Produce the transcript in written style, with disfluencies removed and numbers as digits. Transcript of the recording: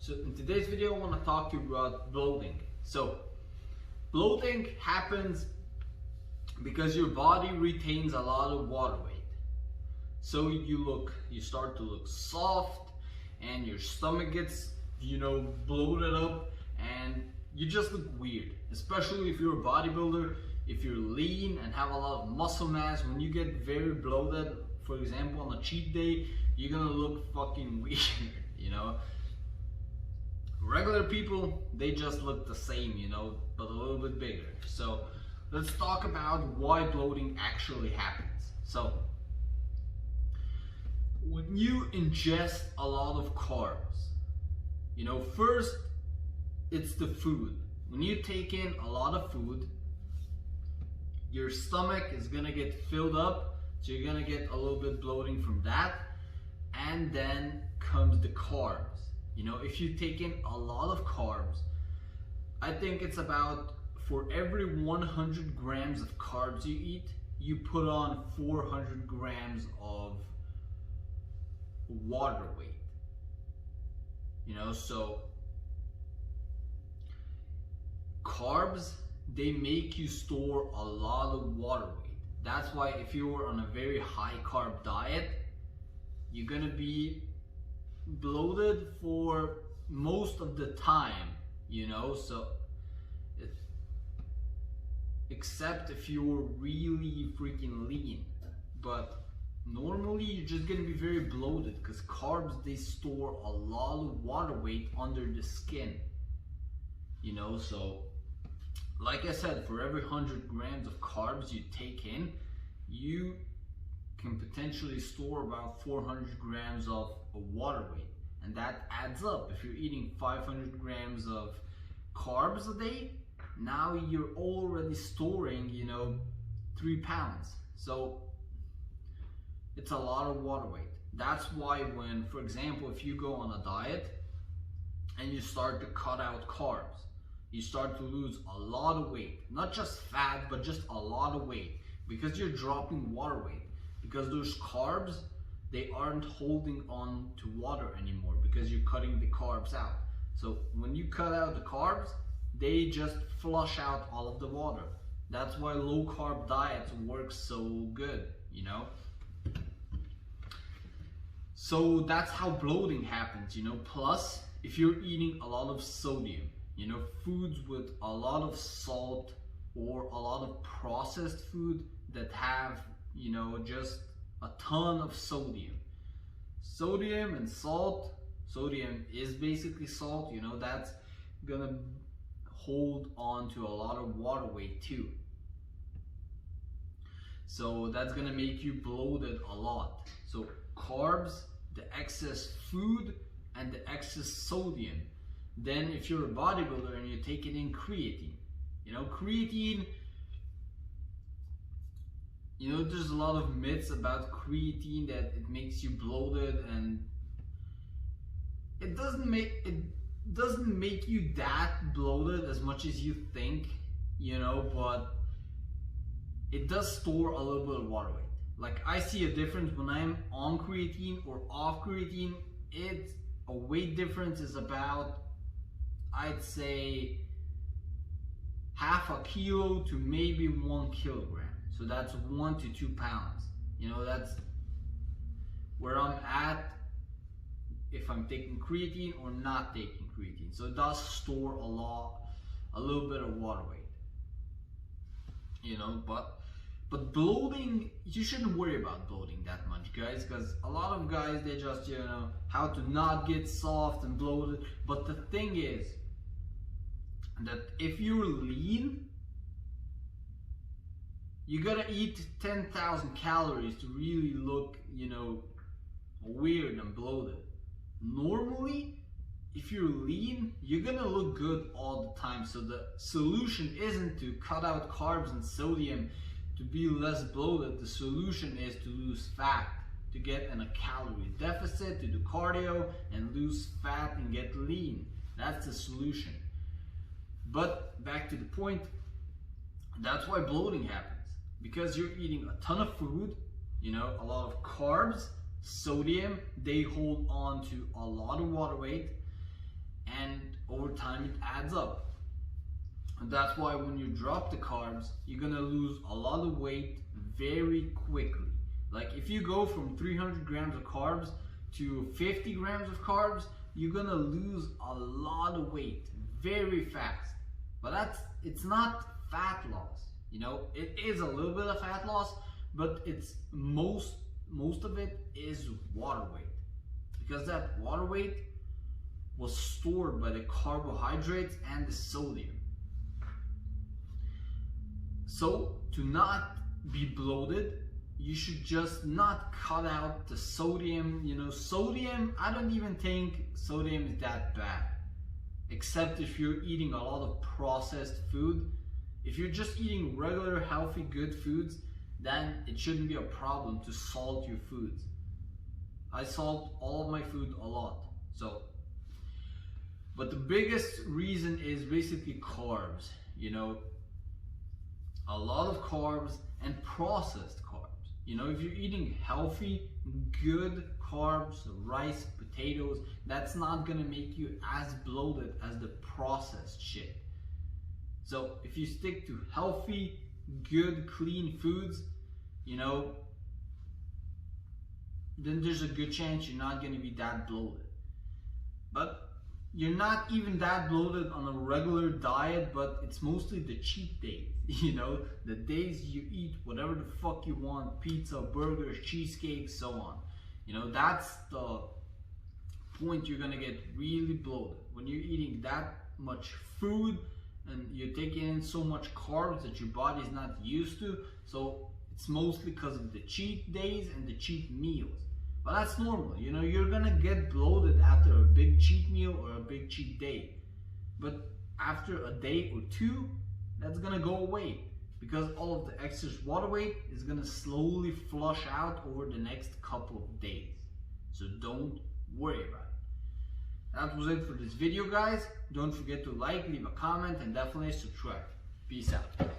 So in today's video, I want to talk to you about bloating. So bloating happens because your body retains a lot of water weight. So you start to look soft, and your stomach gets, bloated up, and you just look weird. Especially if you're a bodybuilder, if you're lean and have a lot of muscle mass. When you get very bloated, for example, on a cheat day, you're gonna look fucking weird, Regular people, they just look the same, but a little bit bigger. So let's talk about why bloating actually happens. So when you ingest a lot of carbs, first it's the food. When you take in a lot of food, your stomach is gonna get filled up, so you're gonna get a little bit bloating from that, and then comes the carbs. If you take in a lot of carbs, I think it's about, for every 100 grams of carbs you eat, you put on 400 grams of water weight. So carbs, they make you store a lot of water weight. That's why if you're on a very high carb diet, you're gonna be bloated for most of the time, so except if you're really freaking lean. But normally you're just gonna be very bloated because carbs, they store a lot of water weight under the skin, so like I said, for every 100 grams of carbs you take in, you can potentially store about 400 grams of water weight, and that adds up. If you're eating 500 grams of carbs a day, now you're already storing 3 pounds. So it's a lot of water weight. That's why when, for example, if you go on a diet and you start to cut out carbs, you start to lose a lot of weight, not just fat, but just a lot of weight, because you're dropping water weight. Because those carbs, they aren't holding on to water anymore because you're cutting the carbs out. So when you cut out the carbs, they just flush out all of the water. That's why low carb diets work so good, So that's how bloating happens, Plus, if you're eating a lot of sodium, foods with a lot of salt or a lot of processed food that have, just a ton of sodium. Sodium and salt, sodium is basically salt, that's gonna hold on to a lot of water weight too. So that's gonna make you bloated a lot. So carbs, the excess food, and the excess sodium. Then if you're a bodybuilder and you're taking in creatine, creatine, there's a lot of myths about creatine, that it makes you bloated, and it doesn't make you that bloated as much as you think, but it does store a little bit of water weight. Like, I see a difference when I'm on creatine or off creatine. A weight difference is about, I'd say, half a kilo to maybe 1 kilogram. So that's 1 to 2 pounds. That's where I'm at if I'm taking creatine or not taking creatine. So it does store a little bit of water weight. But bloating, you shouldn't worry about bloating that much, guys, because a lot of guys, they just, how to not get soft and bloated. But the thing is that if you're lean, you gotta eat 10,000 calories to really look, weird and bloated. Normally, if you're lean, you're gonna look good all the time. So the solution isn't to cut out carbs and sodium to be less bloated. The solution is to lose fat, to get in a calorie deficit, to do cardio and lose fat and get lean. That's the solution. But back to the point, that's why bloating happens. Because you're eating a ton of food, a lot of carbs, sodium, they hold on to a lot of water weight, and over time it adds up. And that's why when you drop the carbs, you're gonna lose a lot of weight very quickly. Like if you go from 300 grams of carbs to 50 grams of carbs, you're gonna lose a lot of weight very fast. But it's not fat loss. You know, it is a little bit of fat loss, but it's most of it is water weight, because that water weight was stored by the carbohydrates and the sodium. So to not be bloated, you should just not cut out the sodium. You know, sodium, I don't even think sodium is that bad, except if you're eating a lot of processed food. If you're just eating regular, healthy, good foods, then it shouldn't be a problem to salt your foods. I salt all of my food a lot. But the biggest reason is basically carbs. You know, a lot of carbs and processed carbs. You know, if you're eating healthy, good carbs, rice, potatoes, that's not gonna make you as bloated as the processed shit. So if you stick to healthy, good, clean foods, you know, then there's a good chance you're not gonna be that bloated. But you're not even that bloated on a regular diet, but it's mostly the cheat days, you know, the days you eat whatever the fuck you want, pizza, burgers, cheesecake, so on. You know, that's the point you're gonna get really bloated. When you're eating that much food and you're taking in so much carbs that your body's not used to, so it's mostly because of the cheat days and the cheat meals. But that's normal, you know, you're gonna get bloated after a big cheat meal or a big cheat day. But after a day or two, that's gonna go away, because all of the excess water weight is gonna slowly flush out over the next couple of days. So don't worry about it. That was it for this video, guys. Don't forget to like, leave a comment, and definitely subscribe. Peace out.